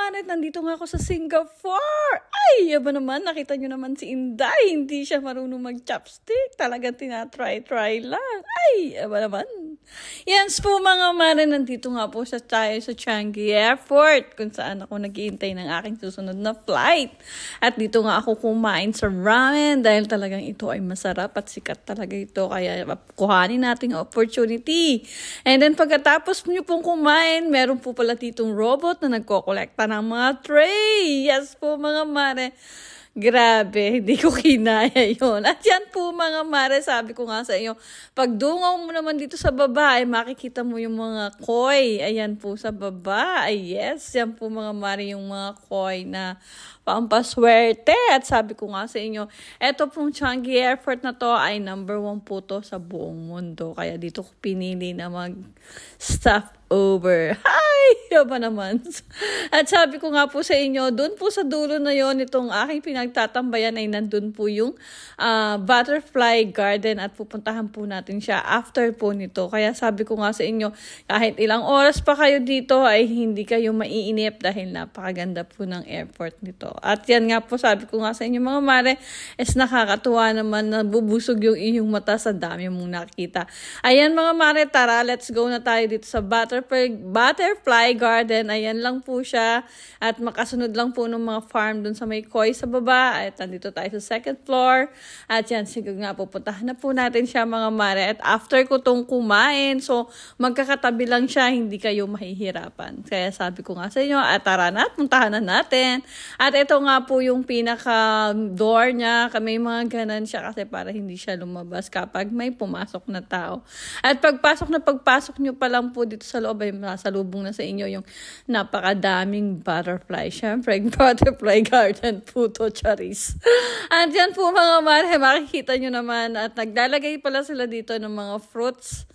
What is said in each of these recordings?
mare, nandito nga ako sa Singapore. Ay, ba naman, nakita nyo naman si Inday. Hindi siya marunong mag-chopstick. Talagang tinatry-try lang. Ay, ba naman. Yan po mga mare, nandito nga po tayo sa Changi Airport kung saan ako naghihintay ng aking susunod na flight. At dito nga ako kumain sa ramen dahil talagang ito ay masarap at sikat talaga ito. Kaya kuhanin natin ang opportunity. And then pagkatapos nyo pong kumain, meron po pala ditong robot na nagkokolekta ng mga tray. Yes po mga mare. Grabe, hindi ko kinaya yun. At yan po mga mare, sabi ko nga sa inyo, pag dungaw mo naman dito sa baba, ay makikita mo yung mga koi. Ayan po sa baba. Ay yes, yan po mga mare yung mga koi na pampaswerte. At sabi ko nga sa inyo, eto pong Changi Airport na to ay number 1 po to sa buong mundo. Kaya dito ko pinili na mag-stop over. Hi! Ba naman? At sabi ko nga po sa inyo, dun po sa dulo na yon itong aking pinagtatambayan ay nandun po yung butterfly garden at pupuntahan po natin siya after po nito. Kaya sabi ko nga sa inyo, kahit ilang oras pa kayo dito ay hindi kayo maiinip dahil napakaganda po ng airport nito. At yan nga po sabi ko nga sa inyo mga mare, is nakakatuwa naman na bubusog yung iyong mata sa dami mong nakita. Ayan mga mare, tara, let's go na tayo dito sa butterfly garden. Ayan lang po siya. At makasunod lang po ng mga farm dun sa may koi sa baba. At nandito tayo sa 2nd floor. At yan, siguro nga pupuntahan na po natin siya mga mare. At after ko tong kumain, so magkakatabi lang siya, hindi kayo mahihirapan. Kaya sabi ko nga sa inyo, at tara na, puntahan na natin. At ito nga po yung pinaka door niya. May mga ganan siya kasi para hindi siya lumabas kapag may pumasok na tao. At pagpasok nyo pa lang po dito sa loob ay masalubong na sa inyo yung napakadaming butterfly. Siyempre, butterfly garden po to, charis. At yan po mga mare, makikita nyo naman at naglalagay pala sila dito ng mga fruits.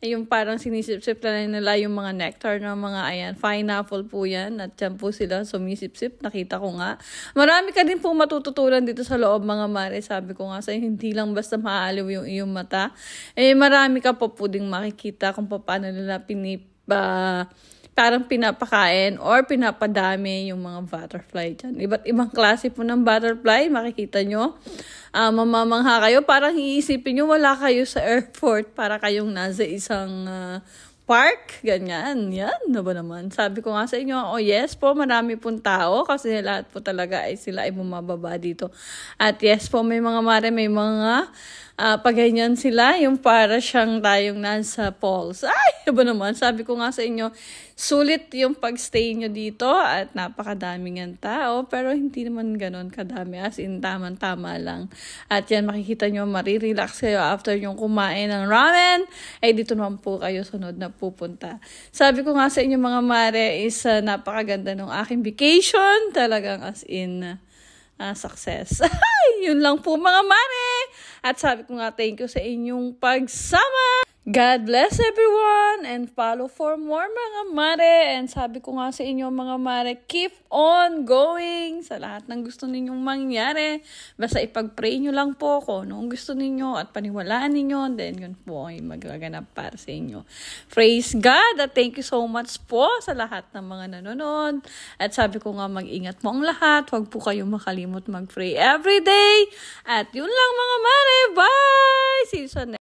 Yung parang sinisip-sip na nila yung mga nectar ng mga ayan, pineapple po yan. At yan po sila sumisip-sip, nakita ko nga. Marami ka din po matututunan dito sa loob mga mare. Sabi ko nga sa'yo, hindi lang basta maaaliw yung iyong mata. Marami ka po ding makikita kung paano nila parang pinapakain or pinapadami yung mga butterfly dyan. Iba't ibang klase po ng butterfly, makikita nyo. Mamamangha kayo, parang iisipin nyo wala kayo sa airport para kayong nasa isang park, ganyan, yan, ba naman? Sabi ko nga sa inyo, oh yes po, marami pong tao kasi lahat po talaga ay sila ay bumababa dito. At yes po, may mga mare, may mga pagganyan sila, yung para siyang tayong nasa falls. Ay, ba naman? Sabi ko nga sa inyo, sulit yung pagstay nyo dito at napakadaming ang tao, pero hindi naman ganon kadami, as in tama-tama lang. At yan, makikita nyo, marirelax kayo after yung kumain ng ramen, ay dito naman po kayo sunod na pupunta. Sabi ko nga sa inyo mga mare, is napakaganda ng aking vacation, talagang as in success. Yun lang po mga mare. At sabi ko nga, thank you sa inyong pagsama. God bless everyone and follow for more mga mare. And sabi ko nga sa inyo mga mare, keep on going sa lahat ng gusto ninyong mangyari. Basta ipag-pray nyo lang po kung anong gusto ninyo at paniwalaan ninyo. Then yun po ay magaganap para sa inyo. Praise God at thank you so much po sa lahat ng mga nanonood. At sabi ko nga, mag-ingat mo ang lahat. Huwag po kayong makalimot mag-pray everyday. At yun lang mga mare. Bye! See you sa next.